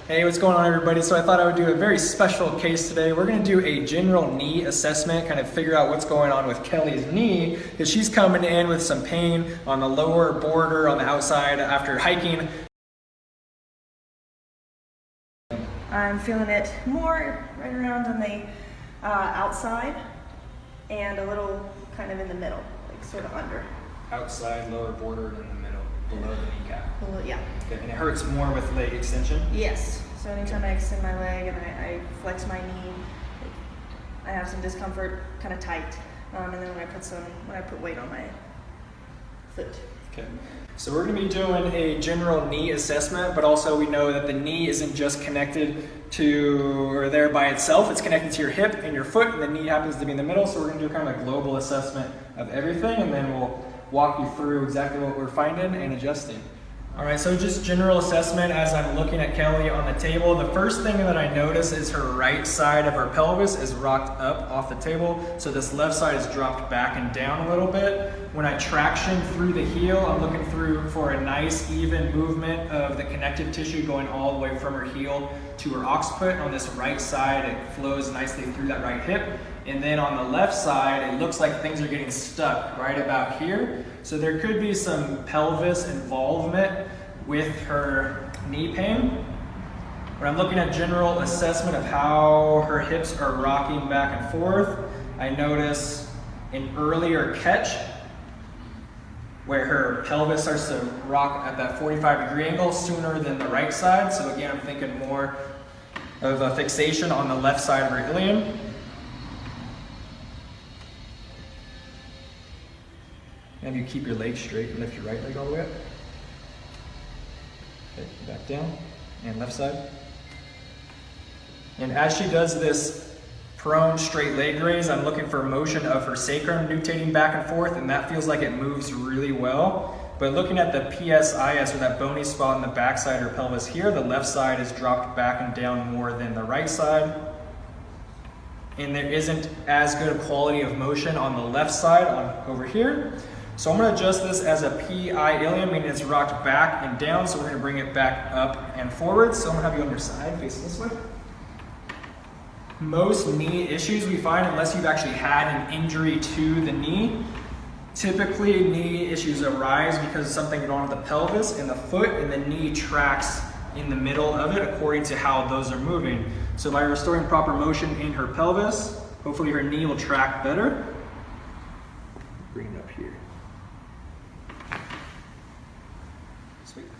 Hey, what's going on everybody? So I thought I would do a very special case today. We're going to do a general knee assessment, kind of figure out what's going on with Kelly's knee, because she's coming in with some pain on the lower border on the outside after hiking. I'm feeling it more right around on the outside and a little kind of in the middle, like sort of under. Outside, lower border, and in the middle, below the kneecap. Below, yeah. Okay. And it hurts more with leg extension? Yes. So anytime I extend my leg and I flex my knee, I have some discomfort, kind of tight. And then when I put weight on my foot. Okay. So we're going to be doing a general knee assessment, but also we know that the knee isn't just connected to or there by itself. It's connected to your hip and your foot, and the knee happens to be in the middle. So we're going to do kind of a global assessment of everything, and then we'll walk you through exactly what we're finding and adjusting. All right, so just general assessment as I'm looking at Kelly on the table. The first thing that I notice is her right side of her pelvis is rocked up off the table. So this left side is dropped back and down a little bit. When I traction through the heel, I'm looking through for a nice even movement of the connective tissue going all the way from her heel to her occiput. On this right side, it flows nicely through that right hip. And then on the left side, it looks like things are getting stuck right about here. So there could be some pelvis involvement with her knee pain. When I'm looking at general assessment of how her hips are rocking back and forth, I notice an earlier catch where her pelvis starts to rock at that 45-degree angle sooner than the right side. So again, I'm thinking more of a fixation on the left side of her ilium. And you keep your leg straight and lift your right leg all the way up. Okay, back down, and left side. And as she does this prone straight leg raise, I'm looking for motion of her sacrum nutating back and forth, and that feels like it moves really well. But looking at the PSIS, or that bony spot on the back side of her pelvis here, the left side is dropped back and down more than the right side. And there isn't as good a quality of motion on the left side over here. So I'm going to adjust this as a PI ilium, meaning it's rocked back and down, so we're going to bring it back up and forward. So I'm going to have you on your side, facing this way. Most knee issues we find, unless you've actually had an injury to the knee, typically knee issues arise because of something going on with the pelvis and the foot, and the knee tracks in the middle of it according to how those are moving. So by restoring proper motion in her pelvis, hopefully her knee will track better. Bring it up here.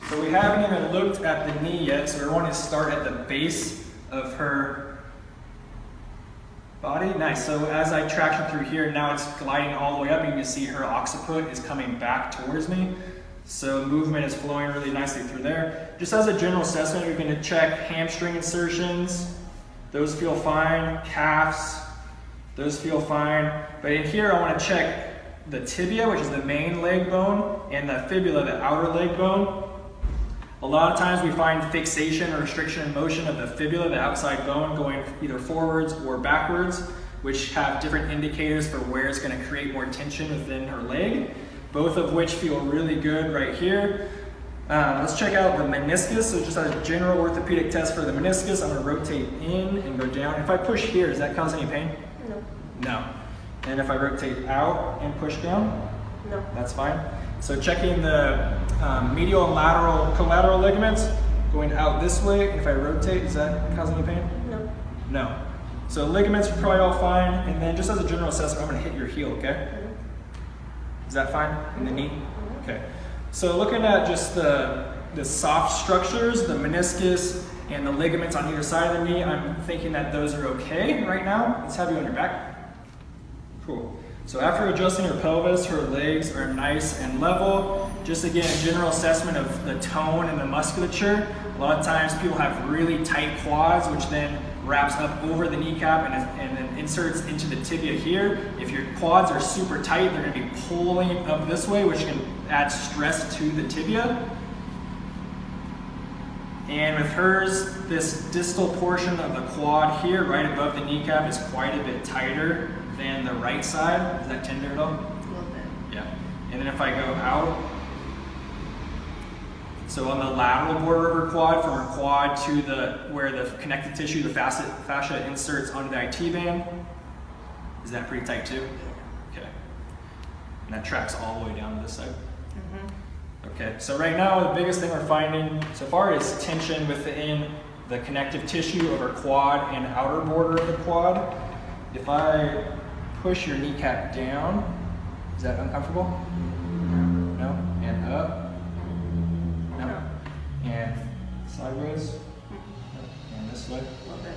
So we haven't even looked at the knee yet, so we want to start at the base of her body. Nice, so as I traction through here, now it's gliding all the way up. You can see her occiput is coming back towards me. So movement is flowing really nicely through there. Just as a general assessment, we're going to check hamstring insertions. Those feel fine. Calves, those feel fine. But in here, I want to check the tibia, which is the main leg bone, and the fibula, the outer leg bone. A lot of times we find fixation or restriction in motion of the fibula, the outside bone, going either forwards or backwards, which have different indicators for where it's going to create more tension within her leg, both of which feel really good right here. Let's check out the meniscus. So just a general orthopedic test for the meniscus. I'm going to rotate in and go down. If I push here, does that cause any pain? No. No. And if I rotate out and push down? No. That's fine. So checking the medial and lateral collateral ligaments, going out this way, and if I rotate, does that cause any pain? No. No. So ligaments are probably all fine, and then just as a general assessment, I'm going to hit your heel, okay? Is that fine in the knee? Okay. So looking at just the soft structures, the meniscus and the ligaments on either side of the knee, I'm thinking that those are okay right now. Let's have you on your back. Cool. So after adjusting her pelvis, her legs are nice and level. Just again, a general assessment of the tone and the musculature. A lot of times people have really tight quads, which then wraps up over the kneecap and then inserts into the tibia here. If your quads are super tight, they're going to be pulling up this way, which can add stress to the tibia. And with hers, this distal portion of the quad here, right above the kneecap, is quite a bit tighter than the right side. Is that tender at all? A little bit. Yeah. And then if I go out, it's So on the lateral border of her quad, from her quad to where the connective tissue, the fascia inserts onto the IT band, is that pretty tight too? Okay. And that tracks all the way down to this side? Okay, so right now the biggest thing we're finding so far is tension within the connective tissue of her quad and outer border of the quad. If I push your kneecap down, is that uncomfortable? No? And up? No? And sideways? No. And this way? A little bit.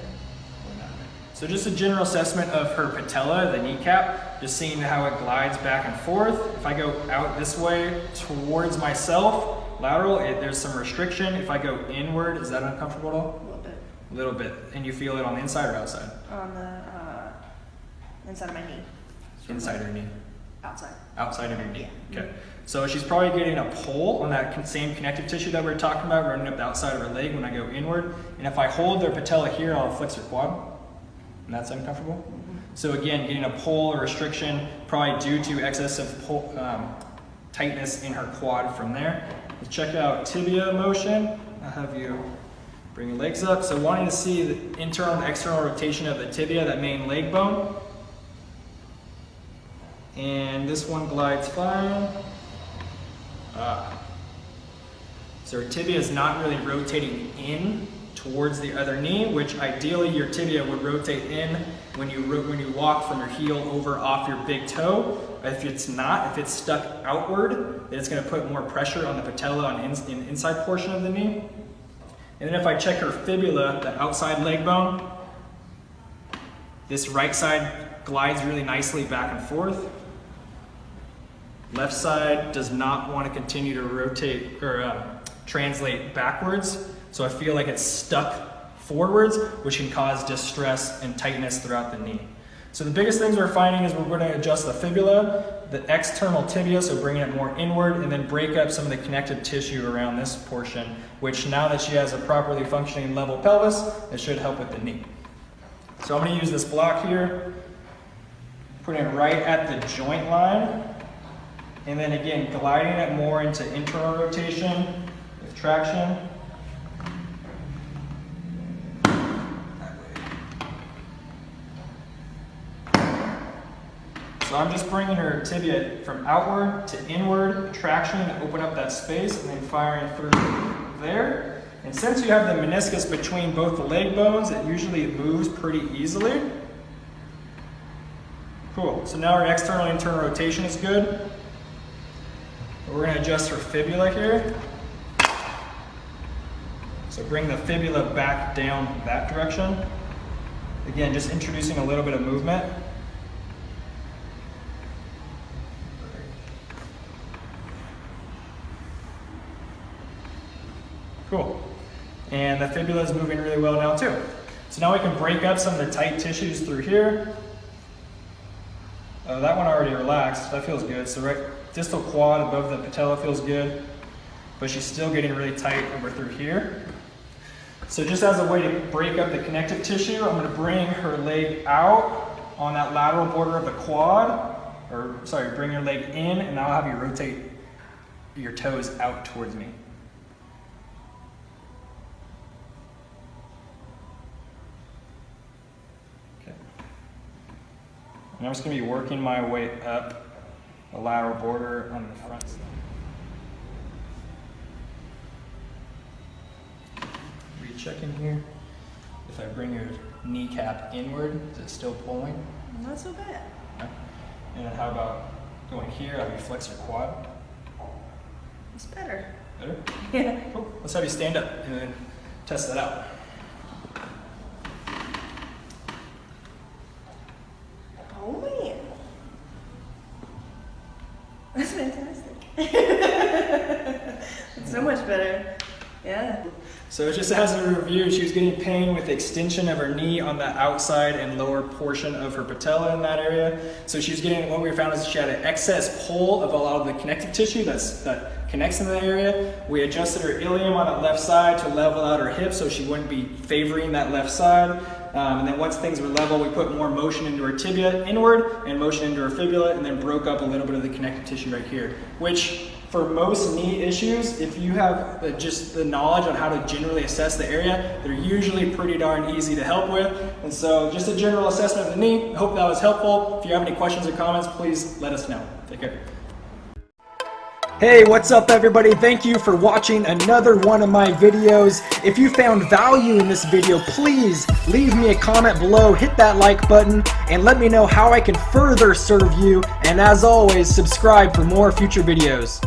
So just a general assessment of her patella, the kneecap, just seeing how it glides back and forth. If I go out this way towards myself, lateral, there's some restriction. If I go inward, is that uncomfortable at all? A little bit. A little bit. And you feel it on the inside or outside? On the inside of my knee. Inside of your knee. Outside. Outside of your knee. Yeah. Okay. So she's probably getting a pull on that same connective tissue that we were talking about running up the outside of her leg when I go inward. And if I hold their patella here, I'll flex her quad. And that's uncomfortable. So again, getting a pull or restriction, probably due to excessive tightness in her quad from there. Let's check out tibia motion. I'll have you bring your legs up. So wanting to see the internal and external rotation of the tibia, that main leg bone. And this one glides fine. So her tibia is not really rotating in towards the other knee, which ideally your tibia would rotate in when you walk from your heel over off your big toe. If it's not, if it's stuck outward, then it's going to put more pressure on the patella on the inside portion of the knee. And then if I check her fibula, the outside leg bone, this right side glides really nicely back and forth. Left side does not want to continue to rotate or translate backwards. So I feel like it's stuck forwards, which can cause distress and tightness throughout the knee. So the biggest things we're finding is we're going to adjust the fibula, the external tibia, so bringing it more inward, and then break up some of the connective tissue around this portion, which now that she has a properly functioning level pelvis, it should help with the knee. So I'm going to use this block here, putting it right at the joint line, and then again, gliding it more into internal rotation with traction. So I'm just bringing her tibia from outward to inward, traction to open up that space, and then firing through there. And since you have the meniscus between both the leg bones, it usually moves pretty easily. Cool, so now our external and internal rotation is good. We're going to adjust her fibula here. So bring the fibula back down that direction. Again, just introducing a little bit of movement. Cool. And the fibula is moving really well now too. So now we can break up some of the tight tissues through here. That one already relaxed, that feels good. So right distal quad above the patella feels good, but she's still getting really tight over through here. So just as a way to break up the connective tissue, I'm going to bring her leg out on that lateral border of the quad, or sorry, bring your leg in, and I'll have you rotate your toes out towards me. Okay. And I'm just going to be working my way up the lateral border on the front side. Recheck in here. If I bring your kneecap inward, is it still pulling? Not so bad. Okay. And then how about going here? Have you flex your quad? It's better. Better? Yeah. Cool. Let's have you stand up and then test that out. Oh man. That's fantastic. It's so much better. Yeah. So just as a review, she was getting pain with extension of her knee on the outside and lower portion of her patella in that area. So she's getting, what we found is she had an excess pull of a lot of the connective tissue that connects in that area. We adjusted her ilium on the left side to level out her hips so she wouldn't be favoring that left side. And then once things were level, we put more motion into her tibia inward and motion into her fibula, and then broke up a little bit of the connective tissue right here, which For most knee issues, if you have just the knowledge on how to generally assess the area, they're usually pretty darn easy to help with. And so just a general assessment of the knee. I hope that was helpful. If you have any questions or comments, please let us know. Take care. Hey, what's up everybody? Thank you for watching another one of my videos. If you found value in this video, please leave me a comment below, hit that like button, and let me know how I can further serve you. And as always, subscribe for more future videos.